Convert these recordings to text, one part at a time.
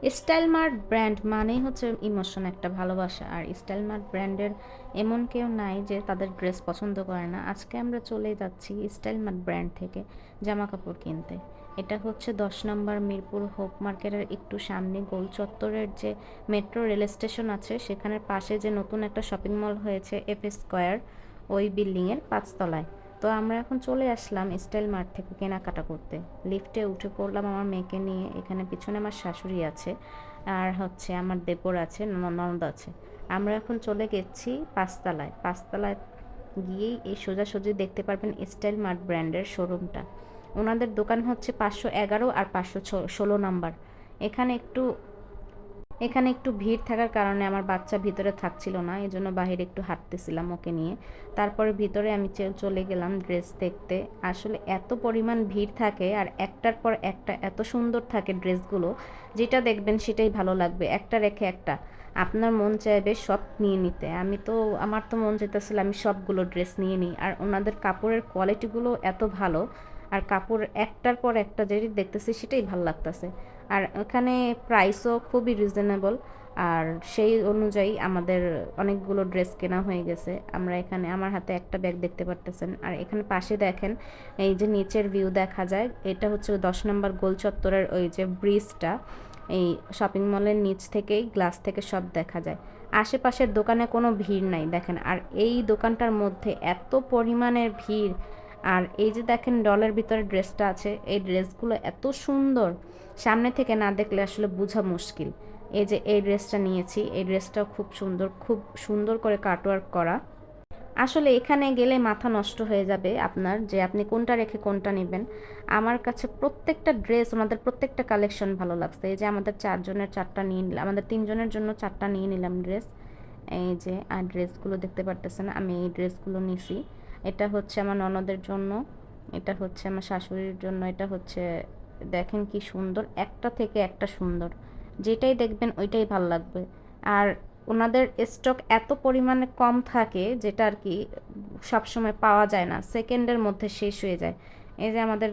Style mart brand মানেই হচ্ছে emotion, একটা ভালোবাসা। আর স্টাইল মার্ট ব্র্যান্ডের এমন কেউ নাই যে তাদের ড্রেস পছন্দ করে না। আজকে আমরা চলে যাচ্ছি স্টাইল মার্ট ব্র্যান্ড থেকে জামা কাপড় কিনতে। এটা হচ্ছে 10 নম্বর মিরপুর হোপ মার্কেটের একটু সামনে গোল চত্বরের যে মেট্রো রেল স্টেশন আছে সেখানের পাশে যে নতুন একটা শপিং মল হয়েছে এফ স্কোয়ার, ওই বিল্ডিংয়ের 5 তলায়। তো আমরা এখন চলে আসলাম স্টাইল মার্ট থেকে কেনাকাটা করতে। লিফটে উঠে পড়লাম আমার মেয়েকে নিয়ে। এখানে পিছনে আমার শাশুড়ি আছে, আর হচ্ছে আমার দেবর আছে, ননদ আছে। আমরা এখন চলে গেছি 5 তলায়। 5 তলায় গিয়েই এই সোজাসুজি দেখতে পারবেন স্টাইল মার্ট ব্র্যান্ডের শোরুমটা। ওনাদের দোকান হচ্ছে 511 আর 516 নাম্বার। এখানে একটু এখানে একটু ভিড় থাকার কারণে আমার বাচ্চা ভিতরে থাকছিল না, এই জন্য বাহিরে একটু হাঁটতেছিলাম ওকে নিয়ে। তারপরে ভিতরে আমি চলে গেলাম ড্রেস দেখতে। আসলে এত পরিমাণ ভিড় থাকে আর একটার পর একটা এত সুন্দর থাকে ড্রেসগুলো, যেটা দেখবেন সেটাই ভালো লাগবে, একটা রেখে একটা আপনার মন চাইবে সব নিয়ে নিতে। আমার তো মন চাইতেছিল আমি সবগুলো ড্রেস নিয়ে নিই। আর ওনাদের কাপড়ের কোয়ালিটিগুলো এত ভালো, আর কাপড় একটার পর একটা যেটি দেখতেছি সেটাই ভালো লাগতেছে। আর এখানে প্রাইসও খুবই রিজনেবল। আর সেই অনুযায়ী আমাদের অনেকগুলো ড্রেস কেনা হয়ে গেছে। আমরা এখানে আমার হাতে একটা ব্যাগ দেখতে পারতেছেন, আর এখানে পাশে দেখেন এই যে নিচের ভিউ দেখা যায়। এটা হচ্ছে 10 নম্বর গোল চত্বরের ওই যে ব্রিজটা। এই শপিং মলের নিচ থেকেই গ্লাস থেকে সব দেখা যায়। আশেপাশের দোকানে কোনো ভিড় নাই দেখেন। আর এই দোকানটার মধ্যে এত পরিমাণের ভিড়। আর এই যে দেখেন ডলের ভিতরে ড্রেসটা আছে, এই ড্রেসগুলো এত সুন্দর, সামনে থেকে না দেখলে আসলে বোঝা মুশকিল। এই যে এই ড্রেসটা নিয়েছি, এই ড্রেসটাও খুব সুন্দর, খুব সুন্দর করে কাটওয়ার্ক করা। আসলে এখানে গেলে মাথা নষ্ট হয়ে যাবে আপনার, যে আপনি কোনটা রেখে কোনটা নেবেন। আমার কাছে প্রত্যেকটা ড্রেস, ওনাদের প্রত্যেকটা কালেকশন ভালো লাগছে। এই যে আমাদের 4 জনের 4টা নিয়ে নিলাম, আমাদের 3 জনের জন্য 4টা নিয়ে নিলাম ড্রেস। এই যে আর ড্রেসগুলো দেখতে পারতেছেন, আমি এই ড্রেসগুলো নিছি। এটা হচ্ছে আমার ননদের জন্য, এটা হচ্ছে আমার শাশুড়ির জন্য, এটা হচ্ছে দেখেন কি সুন্দর, একটা থেকে একটা সুন্দর, যেটাই দেখবেন ওইটাই ভালো লাগবে। আর ওনাদের স্টক এত পরিমাণে কম থাকে যেটা আর কি সবসময় পাওয়া যায় না, সেকেন্ডের মধ্যে শেষ হয়ে যায়। এই যে আমাদের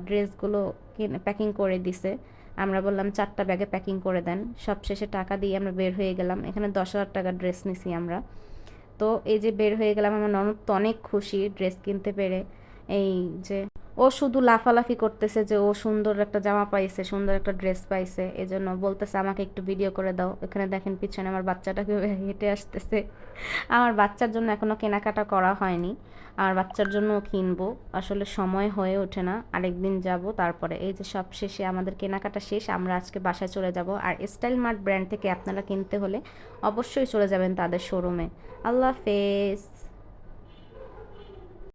ড্রেসগুলো প্যাকিং করে দিছে। আমরা বললাম 4টা ব্যাগে প্যাকিং করে দেন। সব শেষে টাকা দিয়ে আমরা বের হয়ে গেলাম। এখানে 10,000 টাকার ড্রেস নিছি আমরা। তো এই যে বের হয়ে গেলাম, আমার ননদ তো অনেক খুশি ড্রেস কিনতে পেরে। এই যে ও শুধু লাফালাফি করতেছে যে ও সুন্দর একটা জামা পাইছে, সুন্দর একটা ড্রেস পাইছে, এজন্য বলতেছে আমাকে একটু ভিডিও করে দাও। এখানে দেখেন পিছনে আমার বাচ্চাটা কীভাবে হেঁটে আসতেছে। আমার বাচ্চার জন্য এখনও কেনাকাটা করা হয়নি, আমার বাচ্চার জন্যও কিনবো। আসলে সময় হয়ে ওঠে না, আরেকদিন যাব। তারপরে এই যে সব শেষে আমাদের কেনাকাটা শেষ, আমরা আজকে বাসায় চলে যাব। আর স্টাইল মার্ট ব্র্যান্ড থেকে আপনারা কিনতে হলে অবশ্যই চলে যাবেন তাদের শোরুমে। আল্লাহ হাফেজ।